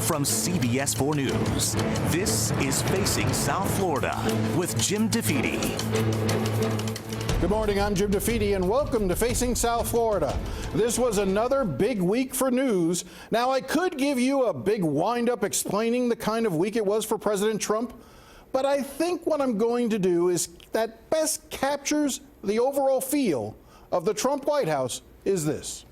from CBS 4 News, this is Facing South Florida with Jim DeFede. Good morning, I'm Jim DeFede, and welcome to Facing South Florida. This was another big week for news. Now, I could give you a big wind-up explaining the kind of week it was for President Trump, but I think what I'm going to do is that best captures the overall feel of the Trump White House is this.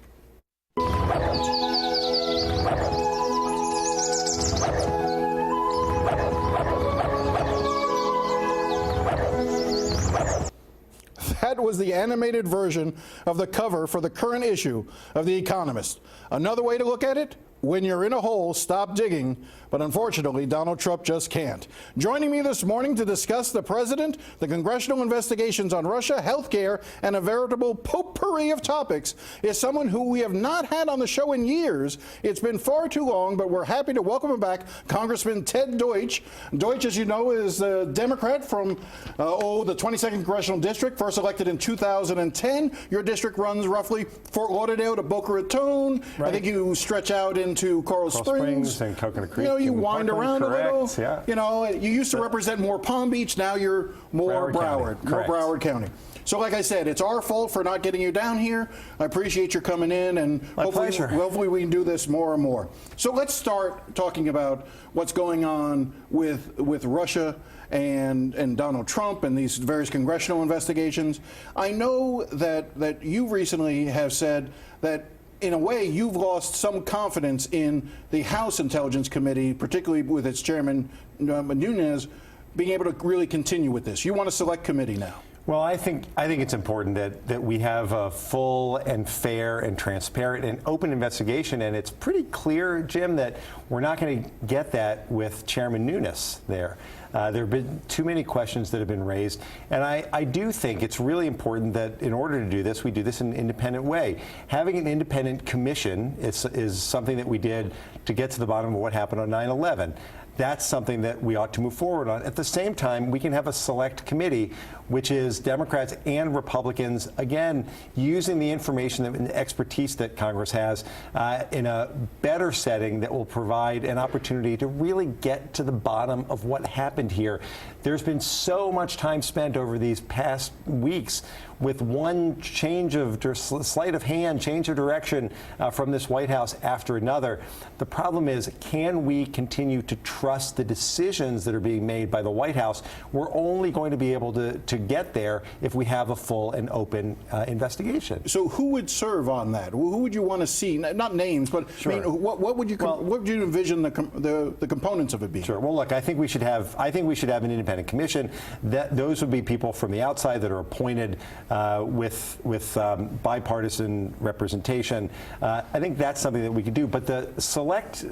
That was the animated version of the cover for the current issue of The Economist. Another way to look at it, when you're in a hole, stop digging. But unfortunately, Donald Trump just can't. Joining me this morning to discuss the president, the congressional investigations on Russia, health care, and a veritable potpourri of topics is someone who we have not had on the show in years. It's been far too long, but we're happy to welcome him back, Congressman Ted Deutch. Deutch, as you know, is a Democrat from the 22nd Congressional District, first elected in 2010. Your district runs roughly Fort Lauderdale to Boca Raton. Right. I think you stretch out into Coral Springs and Coconut Creek. You wind around a little. Yeah. You know, you used to represent more Palm Beach. Now you're more Broward County. So like I said, it's our fault for not getting you down here. I appreciate your coming in, and hopefully we can do this more and more. So let's start talking about what's going on with Russia and Donald Trump and these various congressional investigations. I know that you recently have said that in a way, you've lost some confidence in the House Intelligence Committee, particularly with its chairman, Nunes, being able to really continue with this. You want a select committee now. Well, I think it's important that we have a full and fair and transparent and open investigation, and it's pretty clear, Jim, that we're not going to get that with Chairman Nunes there. There have been too many questions that have been raised, and I do think it's really important that in order to do this, we do this in an independent way. Having an independent commission is something that we did to get to the bottom of what happened on 9/11. That's something that we ought to move forward on. At the same time, we can have a select committee, which is Democrats and Republicans, again, using the information and expertise that Congress has in a better setting that will provide an opportunity to really get to the bottom of what happened here. There's been so much time spent over these past weeks with one change of sleight of hand, change of direction from this White House after another. The problem is, can we continue to trust the decisions that are being made by the White House? We're only going to be able to get there if we have a full and open investigation. So who would serve on that? Who would you want to see? Not names, but sure. I mean, what would you envision the components of it being? Sure. Well, look, I think we should have an independent commission. Those would be people from the outside that are appointed with bipartisan representation. I think that's something that we could do. But the select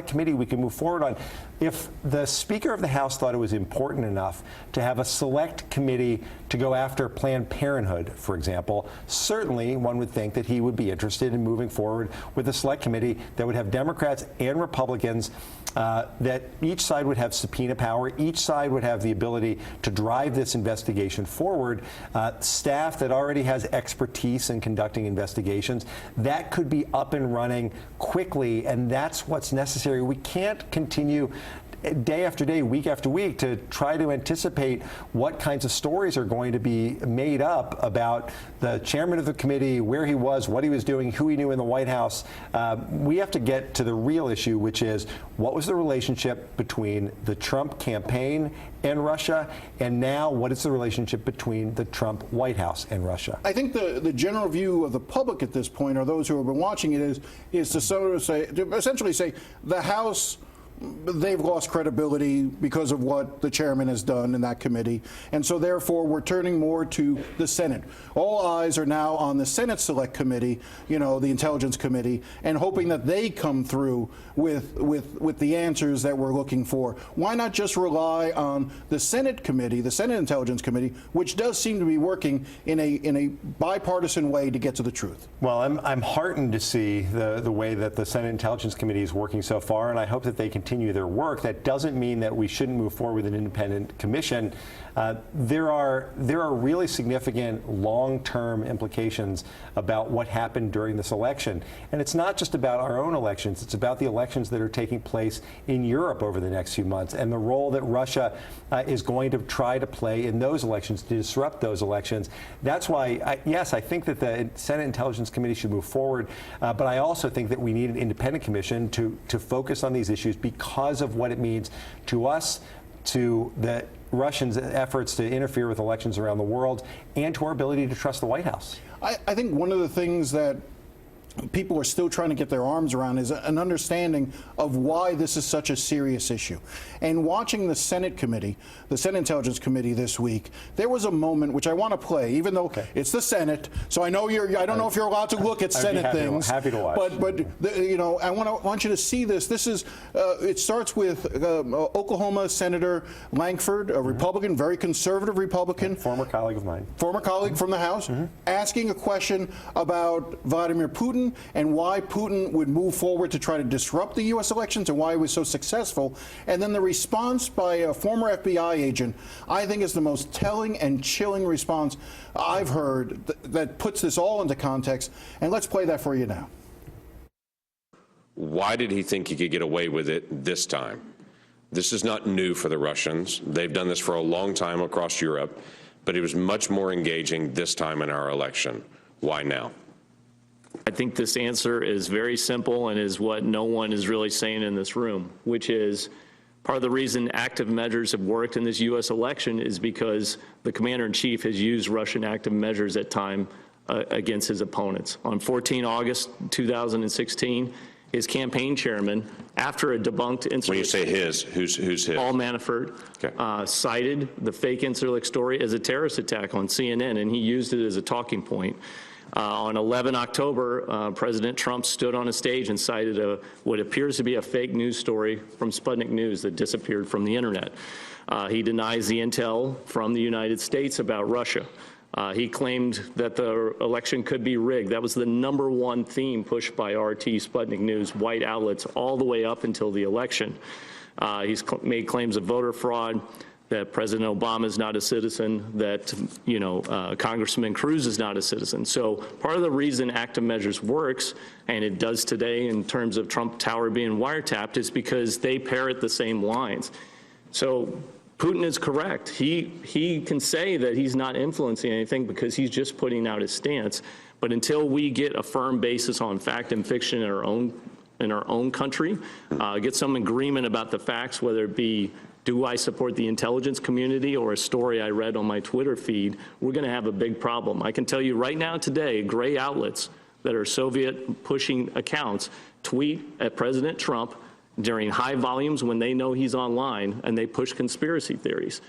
committee we can move forward on. If the Speaker of the House thought it was important enough to have a select committee to go after Planned Parenthood, for example, certainly one would think that he would be interested in moving forward with a select committee that would have Democrats and Republicans, that each side would have subpoena power, each side would have the ability to drive this investigation forward, staff that already has expertise in conducting investigations, that could be up and running quickly, and that's what's necessary. We can't continue day after day, week after week, to try to anticipate what kinds of stories are going to be made up about the chairman of the committee, where he was, what he was doing, who he knew in the White House. We have to get to the real issue, which is what was the relationship between the Trump campaign and Russia, and now what is the relationship between the Trump White House and Russia? I think the general view of the public at this point, or those who have been watching it, is to sort of say, to essentially say, the House, they've lost credibility because of what the chairman has done in that committee, and so therefore we're turning more to the Senate. All eyes are now on the Senate Select Committee, the Intelligence Committee, and hoping that they come through with the answers that we're looking for. Why not just rely on the Senate Committee, the Senate Intelligence Committee, which does seem to be working in a bipartisan way to get to the truth? Well, I'm heartened to see the way that the Senate Intelligence Committee is working so far, and I hope that they continue continue their work. That doesn't mean that we shouldn't move forward with an independent commission. There are really significant long-term implications about what happened during this election. And it's not just about our own elections. It's about the elections that are taking place in Europe over the next few months and the role that Russia is going to try to play in those elections to disrupt those elections. That's why, yes, I think that the Senate Intelligence Committee should move forward, but I also think that we need an independent commission to focus on these issues because of what it means to us, to the Russians' efforts to interfere with elections around the world, and to our ability to trust the White House. I think one of the things that people are still trying to get their arms around is an understanding of why this is such a serious issue. And watching the Senate committee, the Senate Intelligence Committee this week, there was a moment which I want to play, even though it's the Senate. So I know I don't know if you're allowed to look at Senate things. Happy to watch. But you know, I want you to see this. This is it starts with Oklahoma Senator Lankford, a Republican, very conservative Republican, former colleague of mine, former colleague from the House, asking a question about Vladimir Putin and why Putin would move forward to try to disrupt the U.S. elections and why he was so successful. And then the response by a former FBI agent, I think, is the most telling and chilling response I've heard that puts this all into context. And let's play that for you now. Why did he think he could get away with it this time? This is not new for the Russians. They've done this for a long time across Europe, but it was much more engaging this time in our election. Why now? I think this answer is very simple and is what no one is really saying in this room, which is part of the reason active measures have worked in this U.S. election is because the commander-in-chief has used Russian active measures at time against his opponents. On 14 August 2016, his campaign chairman, after a debunked Incirlik. When you say his, who's his? Paul Manafort, cited the fake Incirlik story as a terrorist attack on CNN, and he used it as a talking point. On 11 October, President Trump stood on a stage and cited what appears to be a fake news story from Sputnik News that disappeared from the internet. He denies the intel from the United States about Russia. He claimed that the election could be rigged. That was the #1 theme pushed by RT, Sputnik News, white outlets all the way up until the election. He's made claims of voter fraud, that President Obama is not a citizen, that Congressman Cruz is not a citizen. So part of the reason active measures works, and it does today in terms of Trump Tower being wiretapped, is because they parrot the same lines. So Putin is correct. He can say that he's not influencing anything because he's just putting out his stance. But until we get a firm basis on fact and fiction in our own country, get some agreement about the facts, whether it be do I support the intelligence community or a story I read on my Twitter feed, we're going to have a big problem. I can tell you right now today, gray outlets that are Soviet pushing accounts tweet at President Trump during high volumes when they know he's online, and they push conspiracy theories.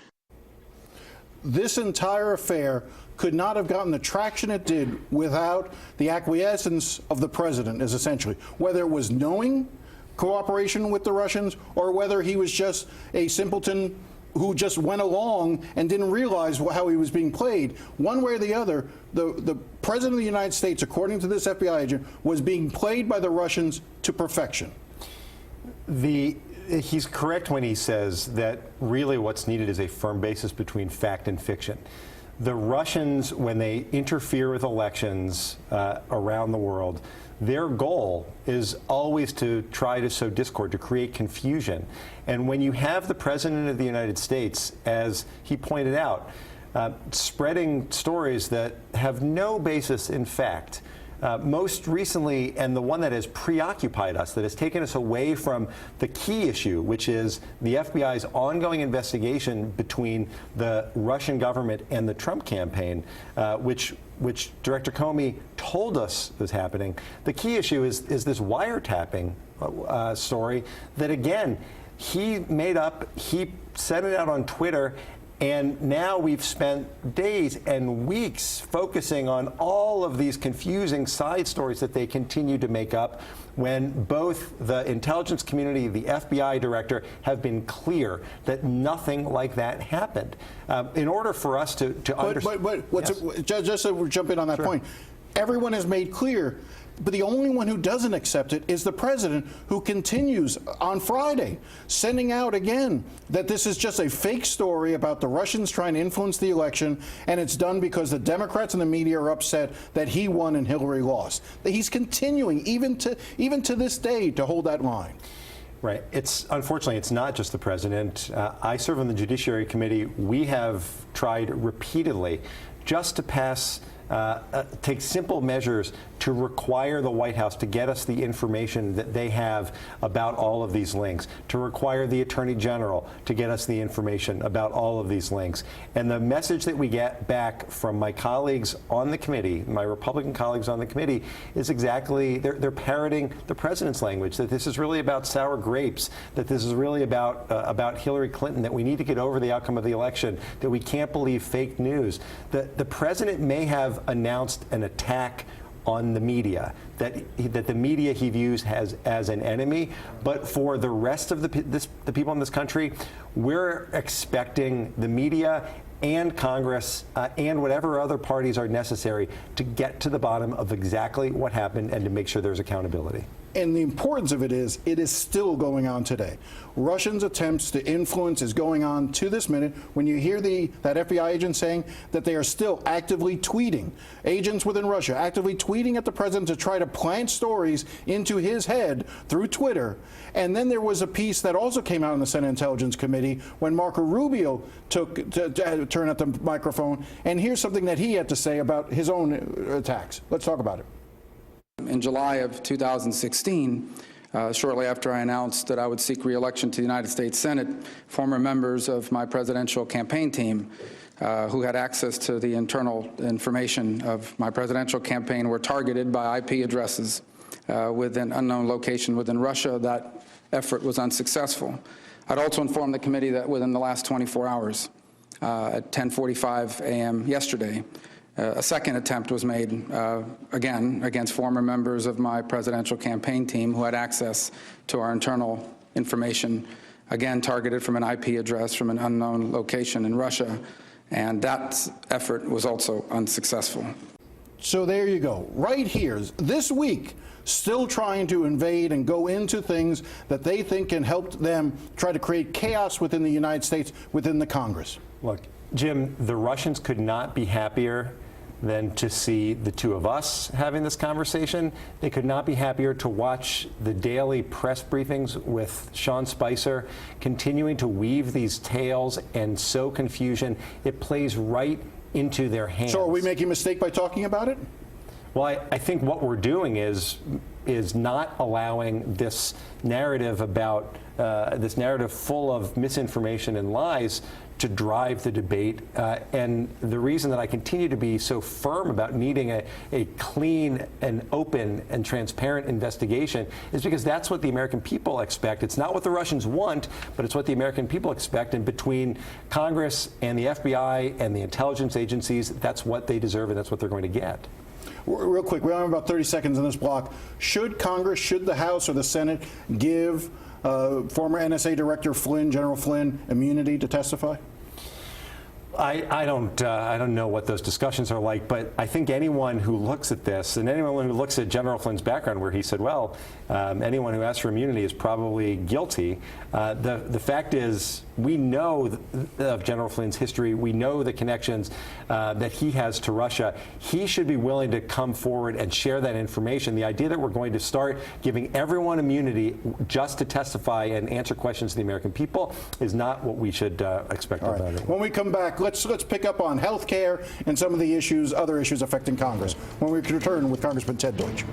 This entire affair could not have gotten the traction it did without the acquiescence of the president, is essentially, whether it was knowing cooperation with the Russians or whether he was just a simpleton who just went along and didn't realize how he was being played. One way or the other, the president of the United States, according to this FBI agent, was being played by the Russians to perfection. He's correct when he says that really what's needed is a firm basis between fact and fiction. The Russians, when they interfere with elections around the world, their goal is always to try to sow discord, to create confusion. And when you have the President of the United States, as he pointed out, spreading stories that have no basis in fact, most recently, and the one that has preoccupied us, that has taken us away from the key issue, which is the FBI's ongoing investigation between the Russian government and the Trump campaign, which Director Comey told us was happening. The key issue is this wiretapping story that, again, he made up, he sent it out on Twitter, and now we've spent days and weeks focusing on all of these confusing side stories that they continue to make up when both the intelligence community, the FBI director, have been clear that nothing like that happened. In order for us to understand... But just to jump in on that point, everyone has made clear But the only one who doesn't accept it is the president, who continues on Friday, sending out again that this is just a fake story about the Russians trying to influence the election, and it's done because the Democrats and the media are upset that he won and Hillary lost. He's continuing, even to this day, to hold that line. Right. Unfortunately, it's not just the president. I serve on the Judiciary Committee. We have tried repeatedly just to take simple measures to require the White House to get us the information that they have about all of these links, to require the Attorney General to get us the information about all of these links. And the message that we get back from my colleagues on the committee, my Republican colleagues on the committee, is exactly, they're parroting the president's language, that this is really about sour grapes, that this is really about Hillary Clinton, that we need to get over the outcome of the election, that we can't believe fake news. The president may have announced an attack on the media, that the media he views as an enemy, but for the rest of the people in this country, we're expecting the media and Congress and whatever other parties are necessary to get to the bottom of exactly what happened and to make sure there's accountability. And the importance of it is still going on today. Russians' attempts to influence is going on to this minute. When you hear that FBI agent saying that they are still actively tweeting, agents within Russia actively tweeting at the president to try to plant stories into his head through Twitter. And then there was a piece that also came out in the Senate Intelligence Committee when Marco Rubio took to turn at the microphone. And here's something that he had to say about his own attacks. Let's talk about it. In July of 2016, shortly after I announced that I would seek re-election to the United States Senate, former members of my presidential campaign team who had access to the internal information of my presidential campaign were targeted by IP addresses with an unknown location within Russia. That effort was unsuccessful. I'd also informed the committee that within the last 24 hours, at 10:45 a.m. yesterday, a second attempt was made, again, against former members of my presidential campaign team who had access to our internal information, again targeted from an IP address from an unknown location in Russia, and that effort was also unsuccessful. So there you go. Right here, this week, still trying to invade and go into things that they think can help them try to create chaos within the United States, within the Congress. Look, Jim, the Russians could not be happier than to see the two of us having this conversation. They could not be happier to watch the daily press briefings with Sean Spicer continuing to weave these tales and sow confusion. It plays right into their hands. So are we making a mistake by talking about it? Well, I think what we're doing is not allowing this narrative about this narrative full of misinformation and lies to drive the debate. And the reason that I continue to be so firm about needing a clean and open and transparent investigation is because that's what the American people expect. It's not what the Russians want, but it's what the American people expect. And between Congress and the FBI and the intelligence agencies, that's what they deserve and that's what they're going to get. Real quick, we only have about 30 seconds in this block. Should Congress, should the House or the Senate give former NSA Director Flynn, General Flynn, immunity to testify? I don't know what those discussions are like, but I think anyone who looks at this and anyone who looks at General Flynn's background, where he said, well, anyone who asks for immunity is probably guilty. The fact is, we know of General Flynn's history. We know the connections that he has to Russia. He should be willing to come forward and share that information. The idea that we're going to start giving everyone immunity just to testify and answer questions to the American people is not what we should expect of everyone. When we come back, let's pick up on health care and some of the issues, other issues affecting Congress, when we return with Congressman Ted Deutch.